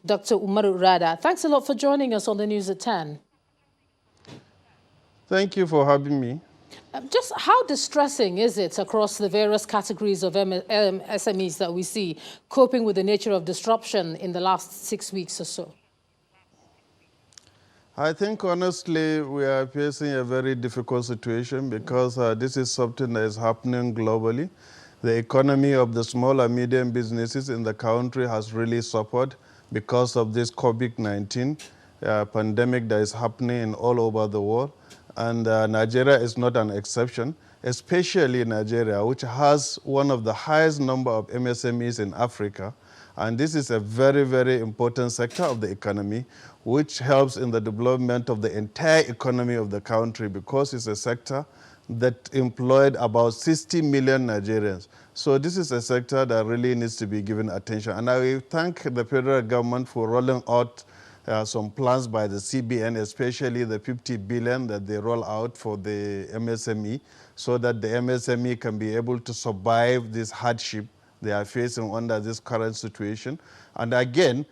Dr. Umaru Rada. Thanks a lot for joining us on the News at 10. Thank you for having me. Just how distressing is it across the various categories of SMEs that we see coping with the nature of disruption in the last 6 weeks or so? I think honestly we are facing a very difficult situation because this is something that is happening globally. The economy of the small and medium businesses in the country has really suffered because of this COVID-19 pandemic that is happening all over the world. And Nigeria is not an exception, especially Nigeria, which has one of the highest number of MSMEs in Africa. And this is a very, very important sector of the economy, which helps in the development of the entire economy of the country because it's a sector that employed about 60 million Nigerians. So this is a sector that really needs to be given attention. And I will thank the federal government for rolling out some plans by the CBN, especially the 50 billion that they roll out for the MSME, so that the MSME can be able to survive this hardship they are facing under this current situation. And again,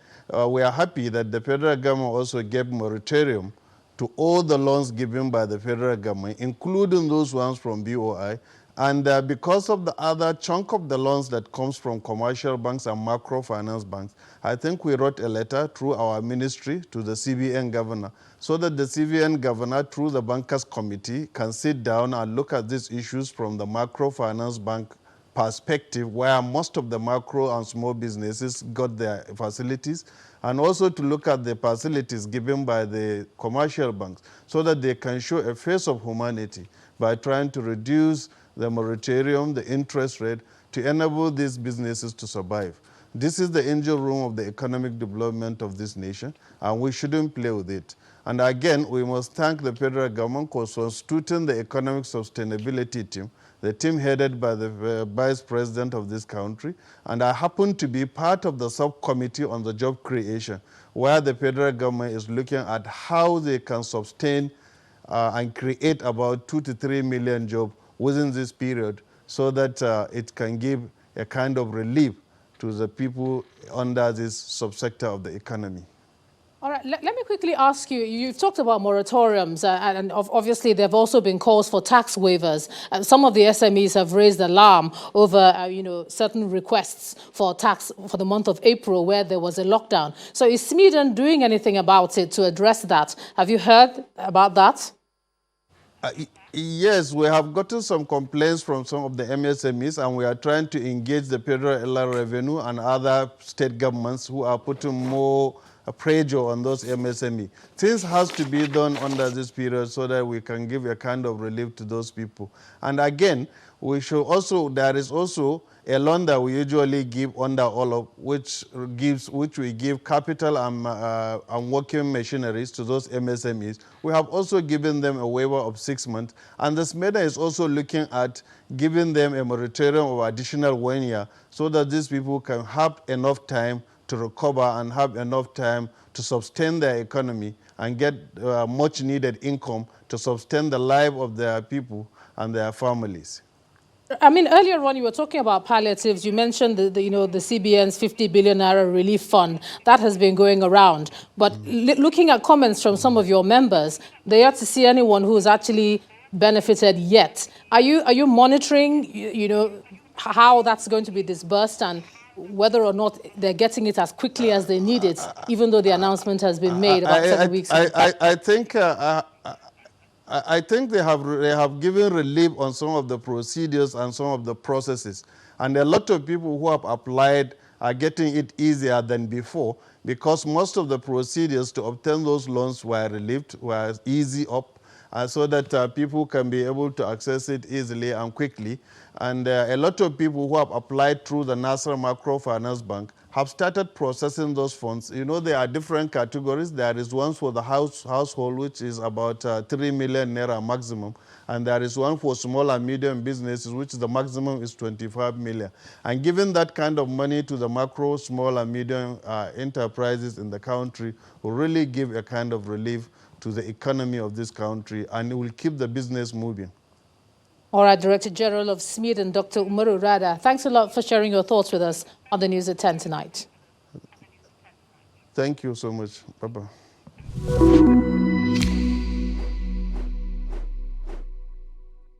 we are happy that the federal government also gave moratorium to all the loans given by the federal government, including those ones from BOI. And because of the other chunk of the loans that comes from commercial banks and microfinance banks, I think we wrote a letter through our ministry to the CBN governor so that the CBN governor, through the bankers committee, can sit down and look at these issues from the microfinance bank perspective, where most of the micro and small businesses got their facilities, and also to look at the facilities given by the commercial banks so that they can show a face of humanity by trying to reduce the moratorium, the interest rate, to enable these businesses to survive. This is the engine room of the economic development of this nation, and we shouldn't play with it. And again, we must thank the federal government for constituting the economic sustainability team, the team headed by the vice president of this country. And I happen to be part of the subcommittee on the job creation, where the federal government is looking at how they can sustain and create about 2 to 3 million jobs within this period so that it can give a kind of relief to the people under this subsector of the economy. All right, let me quickly ask you, you've talked about moratoriums, and obviously there have also been calls for tax waivers. Some of the SMEs have raised alarm over, certain requests for tax for the month of April where there was a lockdown. So is Sweden doing anything about it to address that? Have you heard about that? Yes, we have gotten some complaints from some of the MSMEs, and we are trying to engage the Federal Revenue and other state governments who are putting more pressure on those MSME. Things has to be done under this period so that we can give a kind of relief to those people. And again, there is also a loan that we usually give under all of which we give capital and working machineries to those MSMEs. We have also given them a waiver of 6 months, and the SMEDA is also looking at giving them a moratorium of additional 1 year so that these people can have enough time to recover and have enough time to sustain their economy and get much needed income to sustain the life of their people and their families. I mean, earlier on you were talking about palliatives. You mentioned the CBN's 50 billion naira relief fund that has been going around. But looking at comments from some of your members, they are to see anyone who has actually benefited yet. Are you monitoring, how that's going to be disbursed and whether or not they're getting it as quickly as they need it, even though the announcement has been made about 7 weeks ago? I think they have given relief on some of the procedures and some of the processes. And a lot of people who have applied are getting it easier than before because most of the procedures to obtain those loans were relieved, were easy up, so that people can be able to access it easily and quickly. And a lot of people who have applied through the National Microfinance Bank have started processing those funds. There are different categories. There is one for the household, which is about 3 million naira maximum. And there is one for small and medium businesses, which the maximum is 25 million. And giving that kind of money to the macro, small and medium enterprises in the country will really give a kind of relief to the economy of this country, and it will keep the business moving. All right, Director General of SMED and Dr. Umaru Rada, thanks a lot for sharing your thoughts with us on the News at 10 tonight. Thank you so much. Bye-bye.